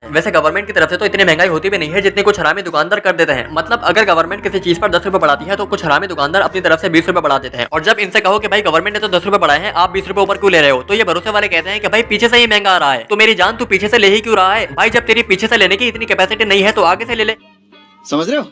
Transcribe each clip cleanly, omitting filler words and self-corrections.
वैसे गवर्नमेंट की तरफ से तो इतनी महंगाई होती भी नहीं है जितनी कुछ हरामी दुकानदार कर देते हैं। मतलब अगर गवर्नमेंट किसी चीज पर 10 रुपए बढ़ाती है तो कुछ हरामी दुकानदार अपनी तरफ से 20 रुपए बढ़ा देते हैं। और जब इनसे कहो कि भाई गवर्नमेंट ने तो 10 रुपए बढ़ाए हैं, आप 20 रुपए ऊपर क्यों ले रहे हो, तो ये भरोसे वाले कहते हैं कि भाई पीछे से ही महंगा आ रहा है, तो मेरी जान तू पीछे से ले ही क्यों रहा है। भाई जब तेरी पीछे से लेने की इतनी कैपेसिटी नहीं है तो आगे से ले ले। समझ रहे हो?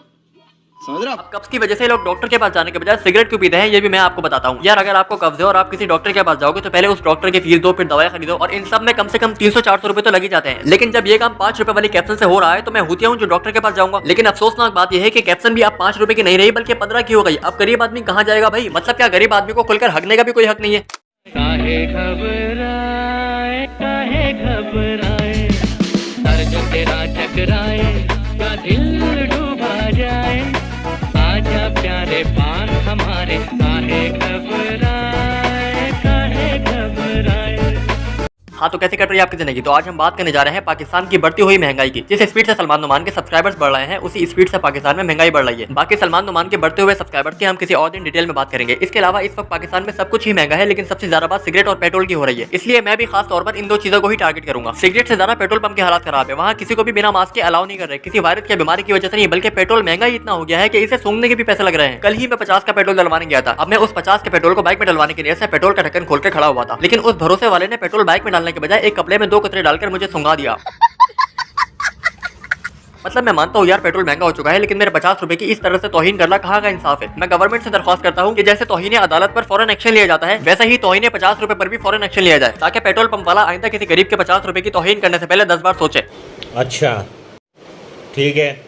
समझ रहे हो? अब कब्ज की वजह से लोग डॉक्टर के पास जाने के बजाय सिगरेट क्यों पीते हैं ये भी मैं आपको बताता हूँ। यार अगर आपको कब्ज है और आप किसी डॉक्टर के पास जाओगे तो पहले उस डॉक्टर की फीस दो, फिर दवाई खरीदो, और इन सब में कम से कम 300-400 रुपए तो लग ही जाते हैं। लेकिन जब ये काम 5 रुपए वाली कैप्सूल से हो रहा है तो मैं हुतिया हूँ जो डॉक्टर के पास जाऊंगा। लेकिन अफसोसनाक बात यह है कि कैप्सूल भी अब 5 रुपए की नहीं रही बल्कि 15 की हो गई। अब गरीब आदमी कहाँ जाएगा भाई। मतलब क्या गरीब आदमी को खुलकर हगने का भी कोई हक नहीं है। काहे घबराए, काहे घबराए, सर जो तेरा टकराए, का दिल डूबा जाए, आजा प्यारे पान हमारे, काहे घबराए, काहे घबराए। हाँ तो कैसे कट रही है आपकी जिंदगी। तो आज हम बात करने जा रहे हैं पाकिस्तान की बढ़ती हुई महंगाई की। जिस स्पीड से सलमान नुमान के सब्सक्राइबर्स बढ़ रहे हैं उसी स्पीड से पाकिस्तान में महंगाई बढ़ रही है। बाकी सलमान नुमान के बढ़ते हुए सब्सक्राइबर्स की हम किसी और दिन डिटेल में बात करेंगे। इसके अलावा इस वक्त पाकिस्तान में सब कुछ ही महंगा है, लेकिन सबसे ज्यादा बात सिगरेट और पेट्रोल की हो रही है। इसलिए मैं भी खास तौर पर इन दो चीजों को ही टारगेट करूंगा। सिगरेट से ज्यादा पेट्रोल पंप के हालात खराब है। वहाँ किसी को भी बिना मास्क के अलाउ नहीं कर रहे, किसी वायरस या बीमारी की वजह से नहीं, बल्कि पेट्रोल महंगा ही इतना हो गया है कि इसे सूंघने के भी पैसे लग रहे हैं। कल ही मैं 50 का पेट्रोल डलवाने गया था। अब मैं उस 50 के पेट्रोल को बाइक में डलवाने के लिए से पेट्रोल का ढक्कन खोल कर खड़ा हुआ था, लेकिन उस भरोसे वाले ने पेट्रोल बाइक में डालने के बजाय एक कपड़े में 2 कतरे डालकर मुझे सुंघा दिया। मतलब मैं मानता हूँ यार पेट्रोल महंगा हो चुका है, लेकिन मेरे 50 रुपए की इस तरह से तौहीन करना कहाँ का इंसाफ है। मैं गवर्नमेंट से दरख्वास्त करता हूँ कि जैसे तौहीन अदालत पर फौरन एक्शन लिया जाता है, वैसे ही तौहीन 50 रुपए पर भी फौरन एक्शन लिया जाए, ताकि पेट्रोल पंप वाला आइंदा किसी गरीब के 50 रुपए की तौहीन करने से पहले 10 बार सोचे। अच्छा ठीक है।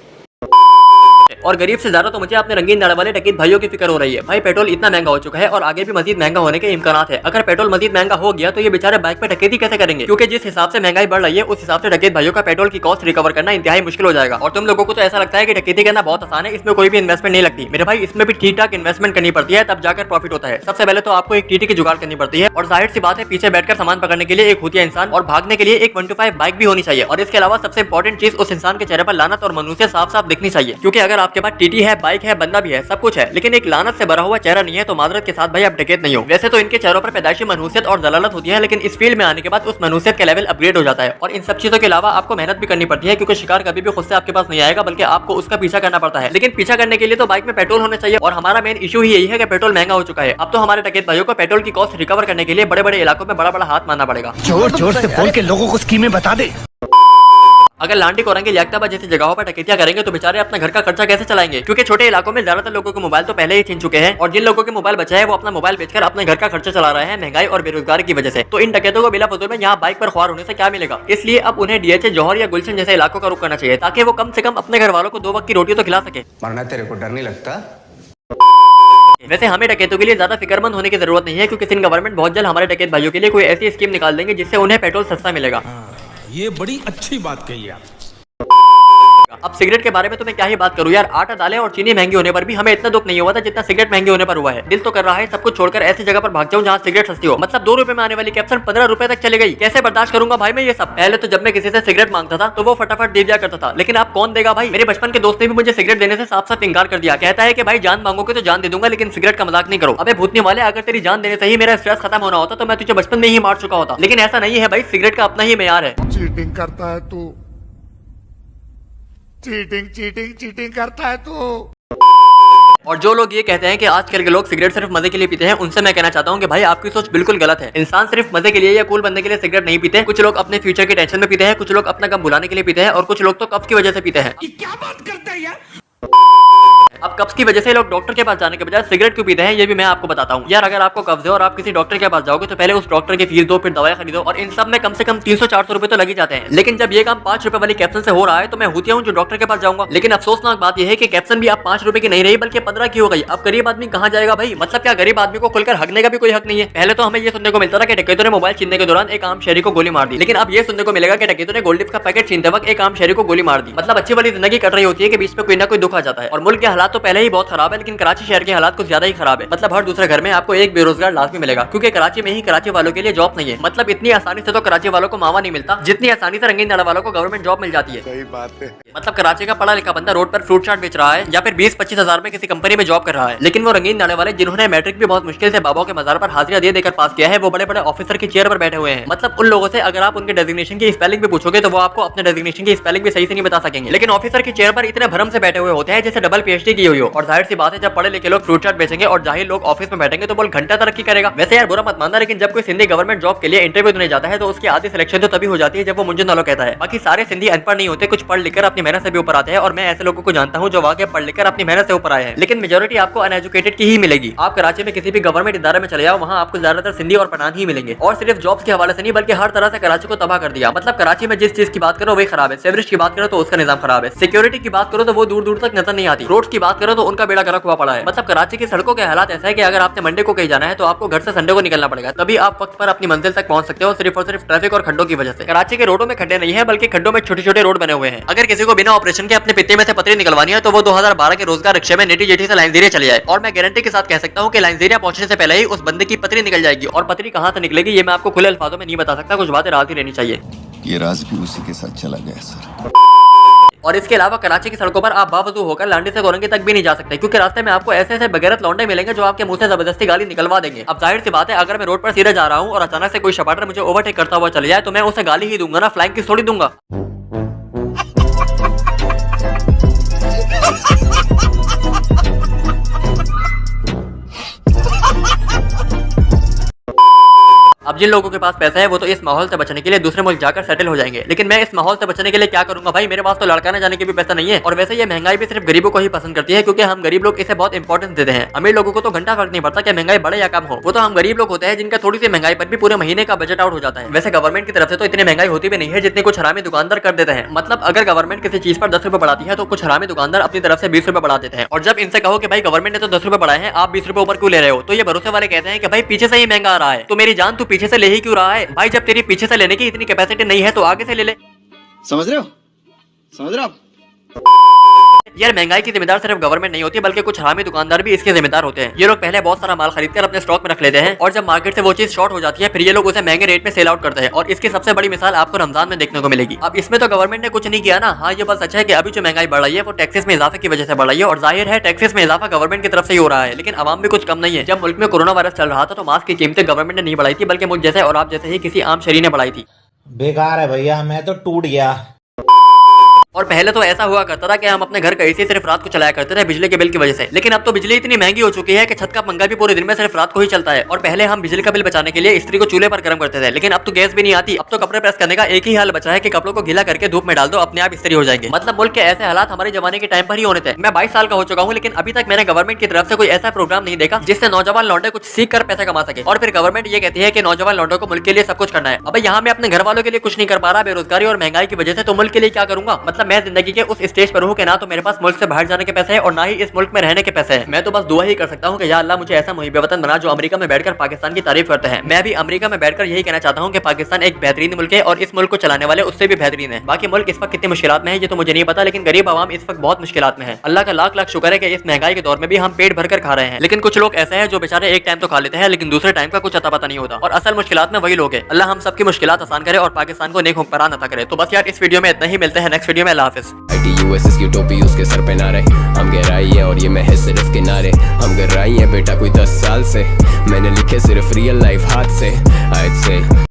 और गरीब से ज्यादा तो मुझे अपने रंगीन दाढ़ वाले डकैत भाइयों की फिक्र हो रही है। भाई पेट्रोल इतना महंगा हो चुका है और आगे भी मजीद महंगा होने के इम्कानात है। अगर पेट्रोल मजीद महंगा हो गया तो ये बेचारे बाइक पे डकैती कैसे करेंगे, क्योंकि जिस हिसाब से महंगाई बढ़ रही है उस हिसाब से डकैत भाइयों का पेट्रोल की कॉस्ट रिकवर करना इंतहाई मुश्किल हो जाएगा। और तुम लोगों को तो ऐसा लगता है कि डकैती करना बहुत आसान है, इसमें कोई भी इन्वेस्टमेंट नहीं लगती। मेरे भाई इसमें भी ठीक ठाक इन्वेस्टमेंट करनी पड़ती है, तब जाकर प्रॉफिट होता है। सबसे पहले तो आपको एक टीटी की जुगाड़ करनी पड़ती है, और जाहिर सी बात है पीछे बैठकर सामान पकड़ने के लिए एक हुतिया इंसान और भागने के लिए एक 125 बाइक भी होनी चाहिए। और इसके अलावा सबसे इंपॉर्टेंट चीज उस इंसान के चेहरे पर लानत और मनुष्य साफ साफ दिखनी चाहिए, क्योंकि अगर आपके पास टीटी है, बाइक है, बंदा भी है, सब कुछ है, लेकिन एक लानत से भरा हुआ चेहरा नहीं है तो माजरत के साथ भाई आप डकैत नहीं हो। वैसे तो इनके चेहरों पर पैदाइशी मनहूसियत और दलालत होती है, लेकिन इस फील्ड में आने के बाद उस मनहूसियत का लेवल अपग्रेड हो जाता है। और इन सब चीजों के अलावा आपको मेहनत भी करनी पड़ती है, क्योंकि शिकार कभी भी खुद से आपके पास नहीं आएगा, बल्कि आपको उसका पीछा करना पड़ता है। लेकिन पीछा करने के लिए तो बाइक में पेट्रोल होना चाहिए, और हमारा मेन इशू ही यही है कि पेट्रोल महंगा हो चुका है। अब तो हमारे डकैत भाइयों को पेट्रोल की कॉस्ट रिकवर करने के लिए बड़े बड़े इलाकों में बड़ा बड़ा हाथ मारना पड़ेगा। जोर जोर से बोल के लोगों को स्कीमें बता दे। अगर लांडी कोरंगे लियाकताबाद जैसी जगहों पर डकैतियां करेंगे तो बेचारे अपना घर का खर्चा कैसे चलाएंगे, क्योंकि छोटे इलाकों में ज्यादातर लोगों के मोबाइल तो पहले ही छीन चुके हैं, और जिन लोगों के मोबाइल बचा है वो अपना मोबाइल बेचकर अपने घर का खर्चा चला रहे हैं महंगाई और बेरोजगारी की वजह से। तो इन डकैतों को बिला फजूल में यहाँ बाइक पर ख्वार होने से क्या मिलेगा। इसलिए अब उन्हें डीएचए, जौहर या गुलशन जैसे इलाकों का रुख करना चाहिए, ताकि वो कम से कम अपने घर वालों को 2 वक्त की रोटी तो खिला सके। मरना तेरे को डर नहीं लगता? वैसे हमें डकैतों के लिए ज्यादा फिक्रमंद होने की जरूरत नहीं है, क्योंकि सिंध गवर्नमेंट बहुत जल्द हमारे डकैत भाइयों के लिए कोई ऐसी स्कीम निकाल देंगे जिससे उन्हें पेट्रोल सस्ता मिलेगा। ये बड़ी अच्छी बात कही आप। अब सिगरेट के बारे में तो मैं क्या ही बात करूं यार। आटा, दालें और चीनी महंगी होने पर भी हमें इतना दुख नहीं हुआ था जितना सिगरेट महंगी होने पर हुआ है। दिल तो कर रहा है सब कुछ छोड़कर ऐसी जगह पर भाग जाऊं जहां सिगरेट सस्ती हो। मतलब 2 रुपए में आने वाली कैप्सूल 15 रुपए तक चली गई। कैसे बर्दाश्त करूंगा भाई मैं ये सब। पहले तो जब मैं किसी से सिगरेट मांगता था तो वो फटाफट दे दिया करता था, लेकिन अब कौन देगा भाई। मेरे बचपन के दोस्त ने भी मुझे सिगरेट देने से साफ साफ इनकार कर दिया। कहता है कि भाई जान मांगोगे तो जान दे दूंगा, लेकिन सिगरेट का मजाक नहीं करो। अबे भूतने वाले, अगर तेरी जान देने से ही मेरा स्ट्रेस खत्म होना होता तो मैं तुझे बचपन में ही मार चुका होता। लेकिन ऐसा नहीं है भाई, सिगरेट का अपना ही मेयार है। चीटिंग करता है तू, चीटिंग करता है तू। और जो लोग ये कहते हैं कि आजकल के लोग सिगरेट सिर्फ मजे के लिए पीते हैं, उनसे मैं कहना चाहता हूँ कि भाई आपकी सोच बिल्कुल गलत है। इंसान सिर्फ मजे के लिए या कूल बनने के लिए सिगरेट नहीं पीते। कुछ लोग अपने फ्यूचर की टेंशन में पीते हैं, कुछ लोग अपना गम भुलाने के लिए पीते हैं, और कुछ लोग तो कब्ज की वजह से पीते हैं। क्या बात करते हैं यार। अब कब्ज की वजह से लोग डॉक्टर के पास जाने के बजाय सिगरेट क्यों पीते हैं ये भी मैं आपको बताता हूँ। यार अगर आपको कब्ज है और आप किसी डॉक्टर के पास जाओगे तो पहले उस डॉक्टर की फीस दो, फिर दवाई खरीदो, और इन सब में कम से कम 300-400 रुपए तो लग ही जाते हैं। लेकिन जब ये काम 5 रुपए वाली कैप्सूल से हो रहा है तो मैं हुतिया हूँ जो डॉक्टर के पास जाऊंगा। लेकिन अफसोसनाक बात यह है कि कैप्सूल भी अब 5 रुपए की नहीं रही बल्कि 15 की हो गई। अब गरीब आदमी कहाँ जाएगा भाई। मतलब क्या गरीब आदमी को खुलकर हगने का भी कोई हक नहीं है। पहले तो हमें ये सुनने को मिलता था कि डकैतों ने मोबाइल छीनने के दौरान एक आम शहरी को गोली मार दी, लेकिन अब ये सुनने को मिलेगा कि डकैतों ने गोल्ड का पैकेट छीनते वक्त एक आम शहरी को गोली मार दी। मतलब अच्छी वाली जिंदगी कट रही होती है कि बीच में कोई ना कोई दुख आ जाता है। और मुल्क के हालात हालात तो पहले ही बहुत खराब है, लेकिन कराची शहर के हालात कुछ ज्यादा ही खराब है। मतलब हर दूसरे घर में आपको एक बेरोजगार लाजमी मिलेगा, क्योंकि कराची में ही कराची वालों के लिए जॉब नहीं है। मतलब इतनी आसानी से तो कराची वालों को मावा नहीं मिलता जितनी आसानी से रंगीन नाला वालों को गवर्नमेंट जॉब मिल जाती है। सही बात है। मतलब कराची का पढ़ा लिखा बंदा रोड पर फ्रूट चाट बेच रहा है या फिर 20-25 हजार में किसी कंपनी में जॉब कर रहा है, लेकिन वो रंगीन नाले वाले जिन्होंने मैट्रिक भी बहुत मुश्किल से बाबा के मजार पर हाजिरा दे देकर पास किया है, वो बड़े बड़े ऑफिसर की चेयर पर बैठे हुए हैं। मतलब उन लोगों से अगर आप उनके डेजिग्नेशन की स्पेलिंग भी पूछोगे तो वो आपको अपने डेजिग्नेशन की स्पेलिंग भी सही से नहीं बता सकेंगे। लेकिन ऑफिसर की चेयर पर इतने भरम से बैठे हुए होते हैं जैसे डबल पीएचडी की हुई हो। और जाहिर सी बात है, जब पढ़े लिखे लोग फ्रूट चाट बेचेंगे और जाहिर लोग ऑफिस में बैठेंगे तो बोल घंटा तरक्की करेगा। वैसे यार बुरा मत मानना, लेकिन जब कोई सिंधी गवर्नमेंट जॉब के लिए इंटरव्यू देने जाता है तो उसकी आधी सिलेक्शन तो तभी हो जाती है जब वो मुंजन नालो कहता है। बाकी सारे सिंधी अनपढ़ नहीं होते, कुछ पढ़ लिखकर अपनी मेहनत से भी ऊपर आते हैं, और मैं ऐसे लोगों को जानता हूँ जो वाकई पढ़ लिखकर अपनी मेहनत से ऊपर आए हैं। लेकिन मेजोरिटी आपको अनएजुकेटेड की ही मिलेगी। आप कराची में किसी भी गवर्नमेंट इदारे में चले जाओ, वहाँ आपको ज्यादातर सिंधी और पठान ही मिलेंगे। और सिर्फ जॉब्स के हवाले से नहीं, बल्कि हर तरह से कराची को तबाह कर दिया। मतलब कराची में जिस चीज की बात करो वही खराब है। सेवरेज की बात करो तो उसका निजाम खराब है। सिक्योरिटी की बात करो तो वो दूर दूर तक नजर नहीं आती। रोड्स की बात करो तो उनका बेड़ा गर्क हुआ पड़ा है। मतलब कराची की सड़कों के हालात ऐसा है कि अगर आपने मंडे को कहीं जाना है तो आपको घर से संडे को निकलना पड़ेगा, तभी आप वक्त पर अपनी मंजिल तक पहुंच सकते हो, सिर्फ और सिर्फ ट्रैफिक और खड्डों की वजह से। कराची के रोडों में खड्डे नहीं है, बल्कि खड्डों में छोटे छोटे रोड बने हुए हैं। अगर किसी को बिना ऑपरेशन के अपने पित्ते में से पतरी निकलवानी है तो वो 2012 के रोजगार रिक्शे में नेटी जेटी से लाइंजीरिया चले जाए, और मैं गारंटी के साथ कह सकता हूँ कि लाइंजीरिया पहुंचने से पहले ही उस बंदे की पतरी निकल जाएगी। और पतरी कहाँ से निकलेगी ये मैं आपको खुले अल्फाजों में नहीं बता सकता, कुछ बातें राज ही रहनी चाहिए। ये राज भी उसी के साथ चला गया सर। और इसके अलावा कराची की सड़कों पर आप बावजू होकर लांडी से गोरंगी तक भी नहीं जा सकते, क्योंकि रास्ते में आपको ऐसे ऐसे बगैरत लौंडे मिलेंगे जो आपके मुंह से जबरदस्ती गाली निकलवा देंगे। अब जाहिर सी बात है, अगर मैं रोड पर सीधे जा रहा हूँ और अचानक से कोई शपाटर मुझे ओवरटेक करता हुआ चले जाए तो मैं उसे गाली ही दूंगा ना, फ्लाइंग किस थोड़ी दूंगा। अब जिन लोगों के पास पैसा है वो तो इस माहौल से बचने के लिए दूसरे मुल्क जाकर सेटल हो जाएंगे, लेकिन मैं इस माहौल से बचने के लिए क्या करूंगा भाई? मेरे पास तो लड़काने जाने के भी पैसा नहीं है। और वैसे ये महंगाई भी सिर्फ गरीबों को ही पसंद करती है, क्योंकि हम गरीब लोग इसे बहुत इंपॉर्टेंस देते हैं। अमीर लोगों को तो घंटा फर्क नहीं पड़ता कि महंगाई बढ़े या कम हो, वो तो हम गरीब लोग होते हैं जिनका थोड़ी सी महंगाई पर भी पूरे महीने का बजट आउट हो जाता है। वैसे गवर्नमेंट की तरफ से तो इतनी महंगाई होती भी नहीं है जितनी कुछ हरामी दुकानदार कर देते हैं। मतलब अगर गवर्नमेंट किसी चीज पर 10 रुपए बढ़ाती है तो कुछ हरामी दुकानदार अपनी तरफ से 20 रुपए बढ़ा देते हैं। और जब इनसे कहो कि भाई गवर्नमेंट ने तो 10 रुपए बढ़ाए हैं, आप 20 रुपए ऊपर क्यों ले रहे हो, तो ये भरोसे वाले कहते हैं कि भाई पीछे से ही महंगा आ रहा है, तो मेरी जान तू पीछे से ले ही क्यों रहा है? भाई जब तेरी पीछे से लेने की इतनी कैपेसिटी नहीं है तो आगे से ले ले। समझ रहे हो? समझ रहे हो आप? यार महंगाई की जिम्मेदार सिर्फ गवर्नमेंट नहीं होती, बल्कि कुछ हरामी दुकानदार भी इसके जिम्मेदार होते हैं। ये लोग पहले बहुत सारा माल खरीदकर अपने स्टॉक में रख लेते हैं, और जब मार्केट से वो चीज शॉर्ट हो जाती है फिर ये लोग उसे महंगे रेट में सेल आउट करते हैं। और इसकी सबसे बड़ी मिसाल आपको रमजान में देखने को मिलेगी। अब इसमें तो गवर्नमेंट ने कुछ नहीं किया ना। हाँ, ये बात सच है कि अभी जो महंगाई बढ़ रही है वो टैक्सेस में इजाफे की वजह से बढ़ रही है, और जाहिर है टैक्सेस में इजाफा गवर्नमेंट की तरफ से ही हो रहा है, लेकिन आवाम भी कुछ कम नहीं है। जब मुल्क में कोरोना वायरस चल रहा था तो मास्क की कीमतें गवर्नमेंट ने नहीं बढ़ाई थी, बल्कि मुझ जैसे और आप जैसे ही किसी आम शहरी ने बढ़ाई थी। बेकार है भैया, मैं तो टूट गया। और पहले तो ऐसा हुआ करता था कि हम अपने घर का एसी सिर्फ रात को चलाया करते थे बिजली के बिल की वजह से, लेकिन अब तो बिजली इतनी महंगी हो चुकी है कि छत का पंखा भी पूरे दिन में सिर्फ रात को ही चलता है। और पहले हम बिजली का बिल बचाने के लिए स्त्री को चूल्हे पर गर्म करते थे, लेकिन अब तो गैस भी नहीं आती। अब तो कपड़े प्रेस करने का एक ही हाल बचा है कि कपड़ों को गीला करके धूप में डाल दो, अपने आप स्त्री हो जाएंगे। मतलब मुल्क के ऐसे हालात हमारे जमाने के टाइम पर ही होने थे। मैं 22 साल का हो चुका हूँ, लेकिन अभी तक मैंने गवर्नमेंट की तरफ से कोई ऐसा प्रोग्राम नहीं देखा जिससे नौजवान लौंडे कुछ सीख कर पैसा कमा सके। और फिर गवर्नमेंट ये कहती है कि नौजवान लौंडों को मुल्क के लिए सब कुछ करना है। अब यहाँ मैं अपने घर वालों के लिए कुछ नहीं कर पा रहा बेरोजगारी और महंगाई की वजह से, तो मुल्क के लिए क्या करूंगा? मतलब मैं जिंदगी के उस स्टेज पर हूँ कि ना तो मेरे पास मुल्क से बाहर जाने के पैसे हैं और ना ही इस मुल्क में रहने के पैसे हैं। मैं तो बस दुआ ही कर सकता हूँ कि या अल्लाह मुझे ऐसा मुहिब वतन बना जो अमेरिका में बैठकर पाकिस्तान की तारीफ करते हैं। मैं भी अमेरिका में बैठकर यही कहना चाहता हूँ कि पाकिस्तान एक बेहतरीन मुल्क है और इस मुल्क को चलाने वाले उससे भी बेहतरीन है। बाकी मुल्क इस वक्त कितनी मुश्किलात में है ये तो मुझे नहीं पता, लेकिन गरीब आवाम इस वक्त बहुत मुश्किलात में है। अल्लाह का लाख लाख शुक्र है कि इस महंगाई के दौर में भी हम पेट भरकर खा रहे हैं। लेकिन कुछ लोग ऐसे हैं जो बेचारे एक टाइम तो खा लेते हैं, लेकिन दूसरे टाइम का कुछ अता पता नहीं होता, और असल मुश्किलात में वही लोग हैं। अल्लाह हम सबकी मुश्किलात आसान करे और पाकिस्तान को नेक हुक्मरान अता करे। तो बस यार इस वीडियो में इतना ही, मिलते हैं नेक्स्ट वीडियो में। अल्लाह हाफिज़। ITUSS की टोपी उसके सर पे ना रहे, हम गहराई है और ये महज सिर्फ किनारे। हम गहराई है बेटा कोई 10 साल से, मैंने लिखे सिर्फ रियल लाइफ हाथ से आज से।